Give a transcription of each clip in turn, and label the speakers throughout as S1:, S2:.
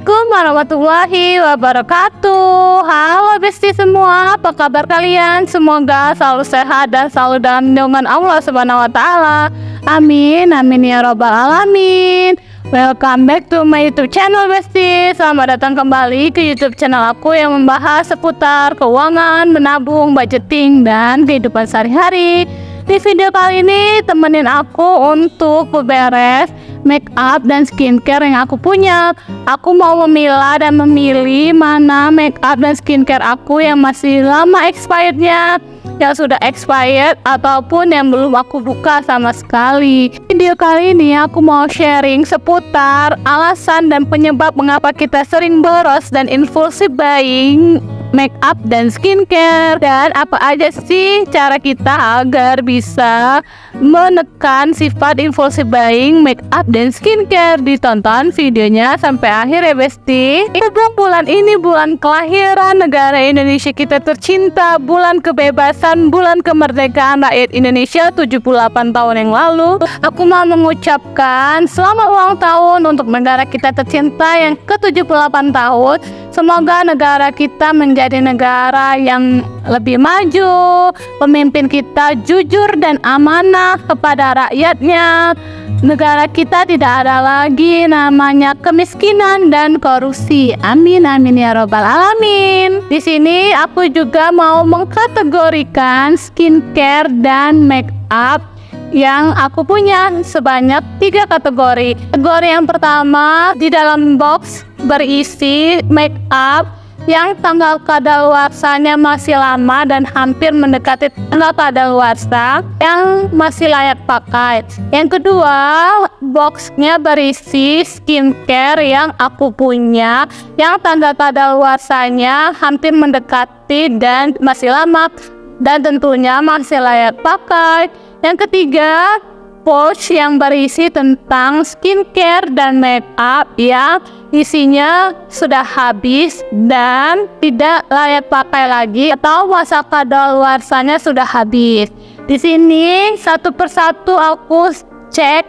S1: Assalamualaikum warahmatullahi wabarakatuh. Halo besti semua, apa kabar kalian? Semoga selalu sehat dan selalu dalam lindungan Allah Subhanahu wa taala. Amin, amin ya rabbal alamin. Welcome back to my YouTube channel besti. Selamat datang kembali ke YouTube channel aku yang membahas seputar keuangan, menabung, budgeting, dan kehidupan sehari-hari. Di video kali ini temenin aku untuk beberes make up dan skincare yang aku punya. Aku mau memilah dan memilih mana make up dan skincare aku yang masih lama expirednya, yang sudah expired ataupun yang belum aku buka sama sekali. Video kali ini aku mau sharing seputar alasan dan penyebab mengapa kita sering boros dan impulsive buying make up dan skincare, dan apa aja sih cara kita agar bisa menekan sifat impulsive buying make up dan skincare. Ditonton videonya sampai akhir ya besti. Bulan ini bulan kelahiran negara Indonesia kita tercinta, bulan kebebasan, bulan kemerdekaan rakyat Indonesia 78 tahun yang lalu. Aku mau mengucapkan selamat ulang tahun untuk negara kita tercinta yang ke-78 tahun. Semoga negara kita menjadi negara yang lebih maju, pemimpin kita jujur dan amanah kepada rakyatnya. Negara kita tidak ada lagi namanya kemiskinan dan korupsi. Amin amin ya robbal alamin. Di sini aku juga mau mengkategorikan skincare dan make up yang aku punya sebanyak 3 kategori. Kategori yang pertama, di dalam box berisi make up yang tanggal kadaluarsanya masih lama dan hampir mendekati tanggal kadaluarsa yang masih layak pakai. Yang kedua, boxnya berisi skincare yang aku punya yang tanggal kadaluarsanya hampir mendekati dan masih lama dan tentunya masih layak pakai. Yang ketiga, pouch yang berisi tentang skincare dan make up yang isinya sudah habis dan tidak layak pakai lagi atau masa kadaluarsanya sudah habis. Di sini satu persatu aku cek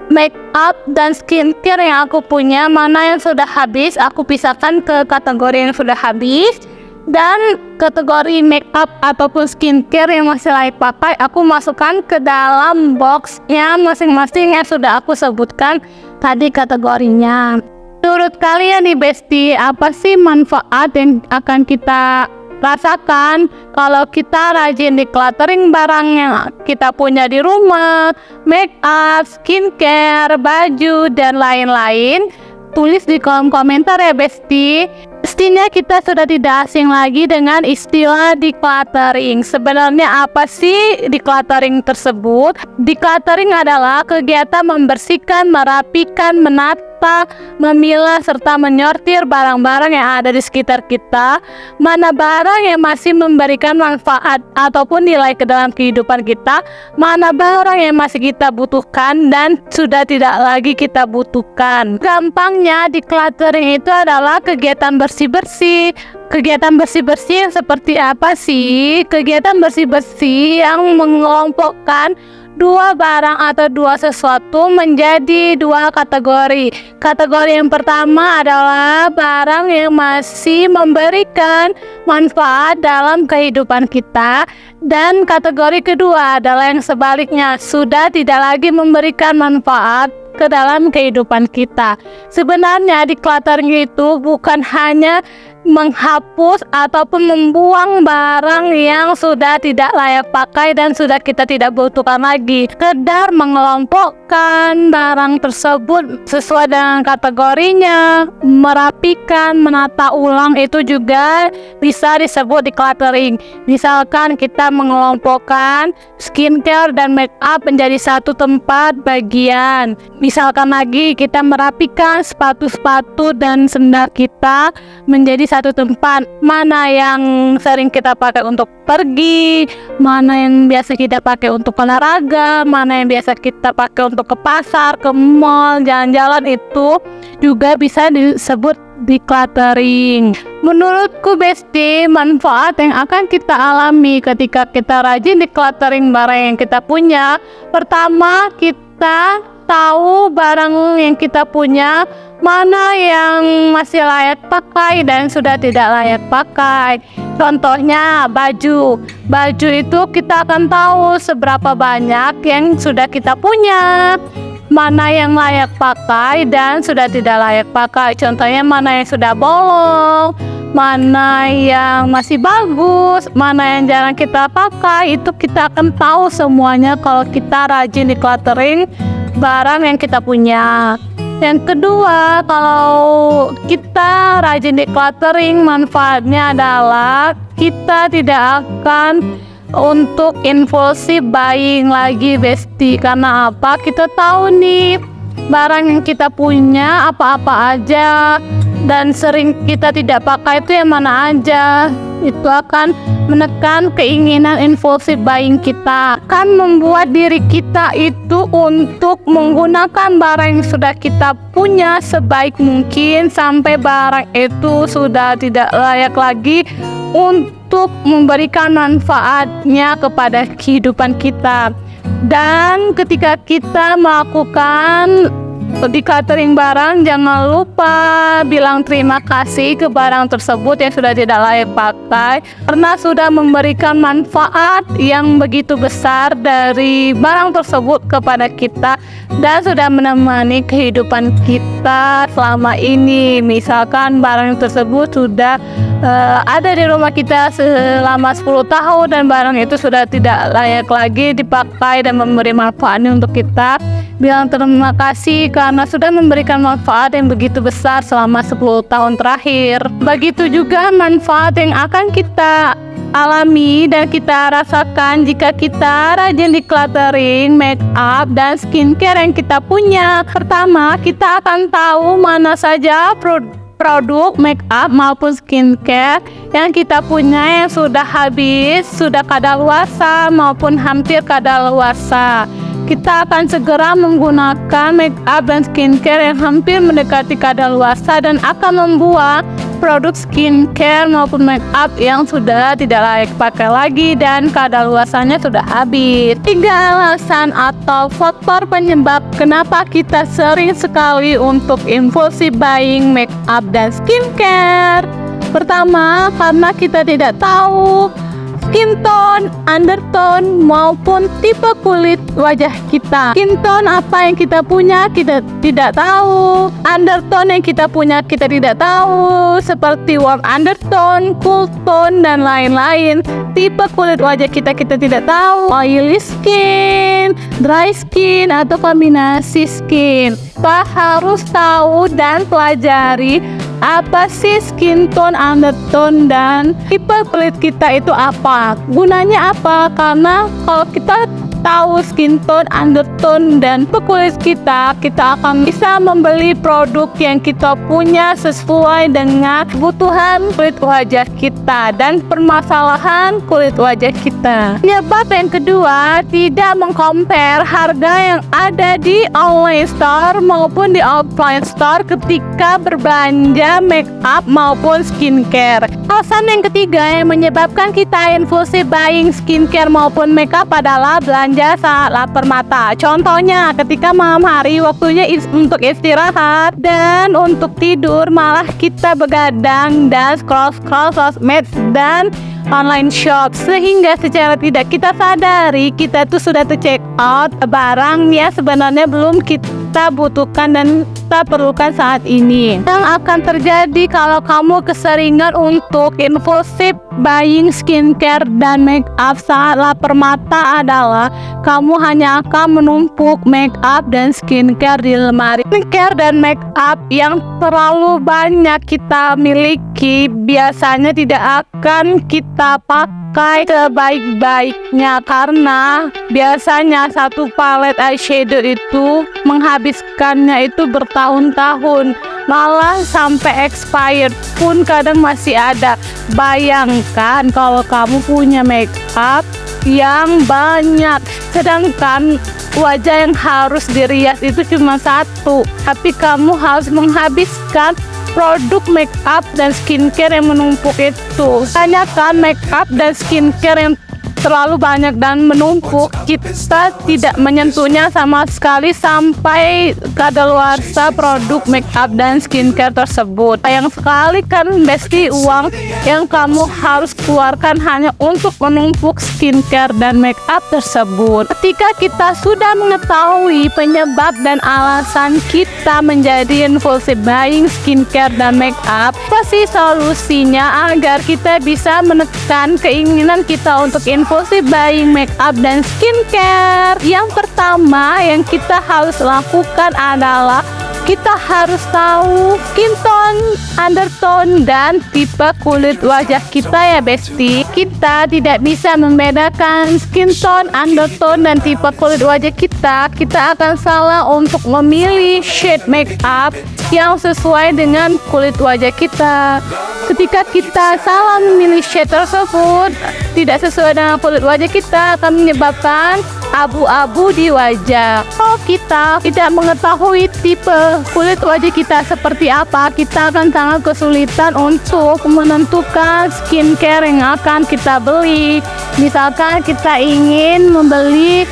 S1: make up dan skincare yang aku punya, mana yang sudah habis aku pisahkan ke kategori yang sudah habis, dan kategori make up ataupun skincare yang masih layak pakai aku masukkan ke dalam box yang masing-masing yang sudah aku sebutkan tadi kategorinya. Menurut kalian nih besti, apa sih manfaat yang akan kita rasakan kalau kita rajin decluttering barang yang kita punya di rumah, make up, skincare, baju, dan lain-lain? Tulis di kolom komentar ya besti. Pastinya kita sudah tidak asing lagi dengan istilah decluttering. Sebenarnya apa sih decluttering tersebut? Decluttering adalah kegiatan membersihkan, merapikan, menata, memilah, serta menyortir barang-barang yang ada di sekitar kita. Mana barang yang masih memberikan manfaat ataupun nilai ke dalam kehidupan kita, mana barang yang masih kita butuhkan dan sudah tidak lagi kita butuhkan. Gampangnya, decluttering itu adalah kegiatan bersih-bersih. Kegiatan bersih-bersih yang seperti apa sih? Kegiatan bersih-bersih yang mengelompokkan dua barang atau dua sesuatu menjadi 2 kategori. Kategori yang pertama adalah barang yang masih memberikan manfaat dalam kehidupan kita, dan kategori kedua adalah yang sebaliknya, sudah tidak lagi memberikan manfaat ke dalam kehidupan kita. Sebenarnya decluttering itu bukan hanya menghapus ataupun membuang barang yang sudah tidak layak pakai dan sudah kita tidak butuhkan lagi. Sekedar mengelompokkan barang tersebut sesuai dengan kategorinya, merapikan, menata ulang, itu juga bisa disebut decluttering. Misalkan kita mengelompokkan skincare dan make up menjadi satu tempat bagian. Misalkan lagi kita merapikan sepatu-sepatu dan sendal kita menjadi satu tempat, mana yang sering kita pakai untuk pergi, mana yang biasa kita pakai untuk olahraga, mana yang biasa kita pakai untuk ke pasar, ke mall, jalan-jalan, itu juga bisa disebut decluttering. Menurutku besti, manfaat yang akan kita alami ketika kita rajin decluttering barang yang kita punya, pertama kita tahu barang yang kita punya mana yang masih layak pakai dan sudah tidak layak pakai. Contohnya baju itu kita akan tahu seberapa banyak yang sudah kita punya, mana yang layak pakai dan sudah tidak layak pakai. Contohnya mana yang sudah bolong, mana yang masih bagus, mana yang jarang kita pakai. Itu kita akan tahu semuanya kalau kita rajin decluttering barang yang kita punya. Yang kedua, kalau kita rajin decluttering, manfaatnya adalah kita tidak akan untuk impulsif buying lagi, Besti. Karena apa? Kita tahu nih barang yang kita punya apa-apa aja, dan sering kita tidak pakai itu yang mana aja. Itu akan menekan keinginan impulsif buying kita, akan membuat diri kita itu untuk menggunakan barang yang sudah kita punya sebaik mungkin sampai barang itu sudah tidak layak lagi untuk memberikan manfaatnya kepada kehidupan kita. Dan ketika kita melakukan decluttering barang, jangan lupa bilang terima kasih ke barang tersebut yang sudah tidak layak pakai, karena sudah memberikan manfaat yang begitu besar dari barang tersebut kepada kita dan sudah menemani kehidupan kita selama ini. Misalkan barang tersebut sudah ada di rumah kita selama 10 tahun dan barang itu sudah tidak layak lagi dipakai dan memberi manfaatnya untuk kita, bilang terima kasih karena sudah memberikan manfaat yang begitu besar selama 10 tahun terakhir. Begitu juga manfaat yang akan kita alami dan kita rasakan jika kita rajin decluttering make up dan skincare yang kita punya. Pertama, kita akan tahu mana saja produk make up maupun skincare yang kita punya yang sudah habis, sudah kadaluarsa maupun hampir kadaluarsa. Kita akan segera menggunakan make up dan skincare yang hampir mendekati kadaluarsa dan akan membuang produk skincare maupun make up yang sudah tidak layak pakai lagi dan kadaluarsanya sudah habis. 3 alasan atau faktor penyebab kenapa kita sering sekali untuk impulsive buying make up dan skincare. Pertama, karena kita tidak tahu skin tone, undertone, maupun tipe kulit wajah kita. Skin tone apa yang kita punya kita tidak tahu. Undertone yang kita punya kita tidak tahu, seperti warm undertone, cool tone, dan lain-lain. Tipe kulit wajah kita tidak tahu. Oily skin, dry skin, atau kombinasi skin. Kita harus tahu dan pelajari apa sih skin tone, undertone, dan tipe kulit kita itu apa, gunanya apa. Karena kalau kita tahu skin tone, undertone, dan tipe kulit kita akan bisa membeli produk yang kita punya sesuai dengan kebutuhan kulit wajah kita dan permasalahan kulit wajah kita. Penyebab yang kedua, tidak mengcompare harga yang ada di online store maupun di offline store ketika berbelanja make up maupun skincare. Alasan yang ketiga yang menyebabkan kita impulsif buying skincare maupun make up adalah belanja saat lapar mata. Contohnya ketika malam hari waktunya untuk istirahat dan untuk tidur, malah kita begadang dan scroll sosmed dan online shop, sehingga secara tidak kita sadari kita tuh sudah check out barang yang sebenarnya belum kita butuhkan dan kita perlukan saat ini. Yang akan terjadi kalau kamu keseringan untuk impulsif buying skincare dan make up saat lapar mata adalah kamu hanya akan menumpuk make up dan skincare di lemari. Skincare dan make up yang terlalu banyak kita miliki biasanya tidak akan kita pakai sebaik-baiknya, karena biasanya satu palet eyeshadow itu menghabiskannya itu bertahun-tahun, malah sampai expired pun kadang masih ada. Bayangkan kalau kamu punya make up yang banyak, sedangkan wajah yang harus dirias itu cuma satu, tapi kamu harus menghabiskan produk make up dan skincare yang menumpuk itu. Tanyakan make up dan skincare yang terlalu banyak dan menumpuk, kita tidak menyentuhnya sama sekali sampai kadaluarsa produk make up dan skincare tersebut. Sayang sekali kan Besti, uang yang kamu harus keluarkan hanya untuk menumpuk skincare dan make up tersebut. Ketika kita sudah mengetahui penyebab dan alasan kita menjadi impulsive buying skincare dan make up, pasti solusinya agar kita bisa menekan keinginan kita untuk impulsive buying make up dan skincare. Yang pertama yang kita harus lakukan adalah kita harus tahu skin tone, undertone, dan tipe kulit wajah kita ya Besti. Kita tidak bisa membedakan skin tone, undertone, dan tipe kulit wajah kita. Kita akan salah untuk memilih shade make up yang sesuai dengan kulit wajah kita. Ketika kita salah memilih shade tersebut tidak sesuai dengan kulit wajah kita, akan menyebabkan abu-abu di wajah. Kalau kita tidak mengetahui tipe kulit wajah kita seperti apa, kita akan sangat kesulitan untuk menentukan skincare yang akan kita beli. Misalkan kita ingin membeli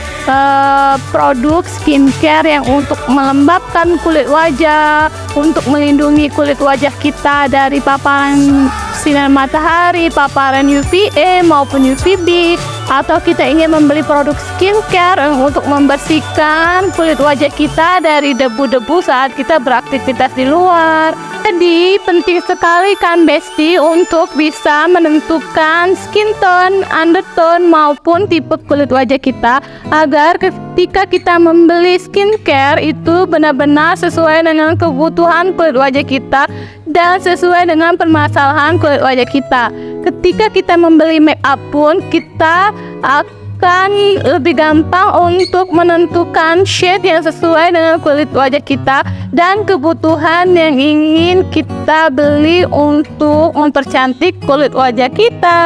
S1: produk skincare yang untuk melembabkan kulit wajah, untuk melindungi kulit wajah kita dari paparan sinar matahari, paparan UVA maupun UVB, atau kita ingin membeli produk skincare untuk membersihkan kulit wajah kita dari debu-debu saat kita beraktivitas di luar. Jadi penting sekali kan Besti untuk bisa menentukan skin tone, undertone maupun tipe kulit wajah kita, agar ketika kita membeli skincare itu benar-benar sesuai dengan kebutuhan kulit wajah kita dan sesuai dengan permasalahan kulit wajah kita. Ketika kita membeli make up pun kita akan lebih gampang untuk menentukan shade yang sesuai dengan kulit wajah kita dan kebutuhan yang ingin kita beli untuk mempercantik kulit wajah kita.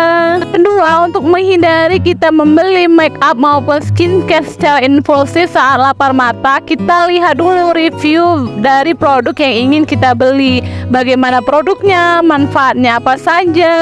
S1: Kedua, untuk menghindari kita membeli make up maupun skincare secara impulsif saat lapar mata, kita lihat dulu review dari produk yang ingin kita beli. Bagaimana produknya, manfaatnya apa saja,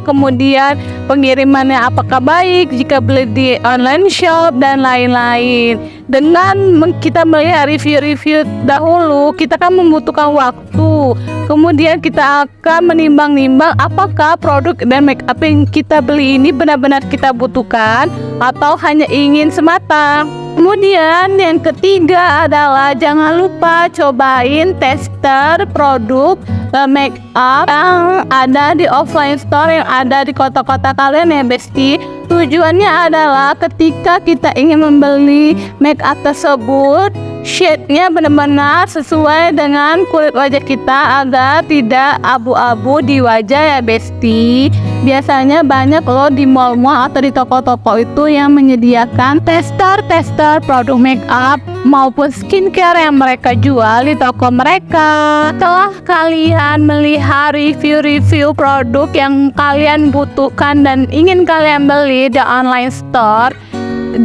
S1: kemudian pengirimannya apakah baik jika beli di online shop dan lain-lain. Dengan kita melihat review-review dahulu, kita kan membutuhkan waktu. Kemudian kita akan menimbang-nimbang apakah produk dan make up yang kita beli ini benar-benar kita butuhkan atau hanya ingin semata. Kemudian yang ketiga adalah jangan lupa cobain tester produk make up yang ada di offline store yang ada di kota-kota kalian ya Besti. Tujuannya adalah ketika kita ingin membeli make up tersebut, shade-nya benar-benar sesuai dengan kulit wajah kita agar tidak abu-abu di wajah ya Besti. Biasanya banyak loh di mall-mall atau di toko-toko itu yang menyediakan tester produk make up maupun skincare yang mereka jual di toko mereka. Setelah kalian melihat review-review produk yang kalian butuhkan dan ingin kalian beli di online store,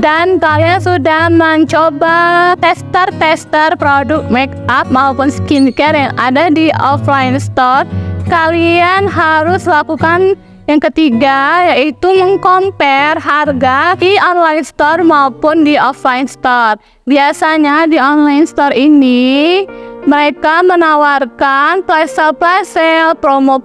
S1: dan kalian sudah mencoba tester produk make up maupun skincare yang ada di offline store, kalian harus lakukan yang ketiga, yaitu mengcompare harga di online store maupun di offline store. Biasanya di online store ini mereka menawarkan flash sale, promo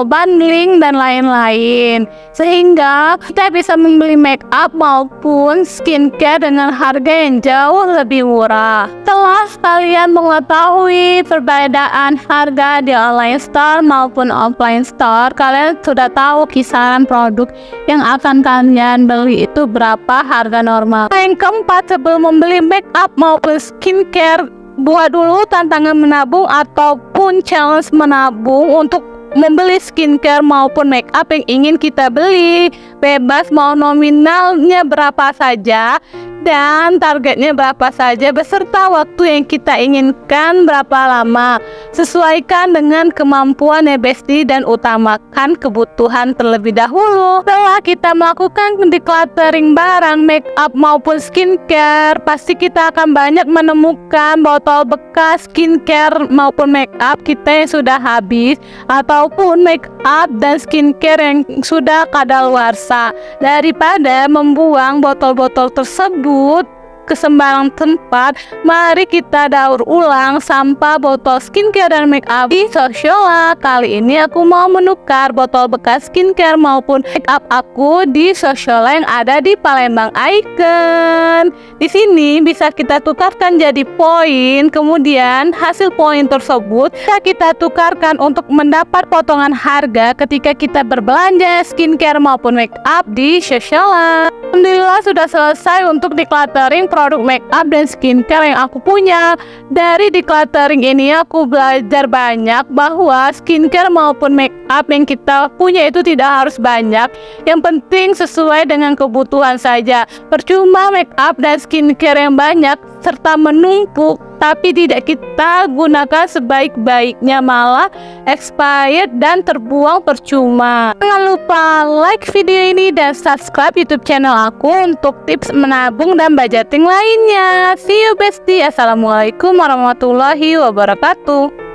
S1: bundling, dan lain-lain. Sehingga kita bisa membeli make up maupun skincare dengan harga yang jauh lebih murah. Setelah kalian mengetahui perbedaan harga di online store maupun offline store, kalian sudah tahu kisaran produk yang akan kalian beli itu berapa harga normal. Yang keempat, sebelum membeli make up maupun skincare, buat dulu tantangan menabung ataupun challenge menabung untuk membeli skincare maupun make up yang ingin kita beli. Bebas mau nominalnya berapa saja, dan targetnya berapa saja beserta waktu yang kita inginkan berapa lama. Sesuaikan dengan kemampuan ya Besti dan utamakan kebutuhan terlebih dahulu. Setelah kita melakukan decluttering barang make up maupun skincare, pasti kita akan banyak menemukan botol bekas skincare maupun make up kita yang sudah habis ataupun make up dan skincare yang sudah kadaluarsa. Daripada membuang botol-botol tersebut ke sembarang tempat, mari kita daur ulang sampah botol skincare dan make up di Sociola. Kali ini aku mau menukar botol bekas skincare maupun make up aku di Sociola yang ada di Palembang Icon. Di sini bisa kita tukarkan jadi poin, kemudian hasil poin tersebut bisa kita tukarkan untuk mendapat potongan harga ketika kita berbelanja skincare maupun make up di Sociola. Alhamdulillah sudah selesai untuk decluttering produk make up dan skincare yang aku punya. Dari decluttering ini aku belajar banyak bahwa skincare maupun make up yang kita punya itu tidak harus banyak. Yang penting sesuai dengan kebutuhan saja. Percuma make up dan skincare yang banyak serta menumpuk tapi tidak kita gunakan sebaik-baiknya, malah expired dan terbuang percuma. Jangan lupa like video ini dan subscribe YouTube channel aku untuk tips menabung dan budgeting lainnya. See you bestie. Assalamualaikum warahmatullahi wabarakatuh.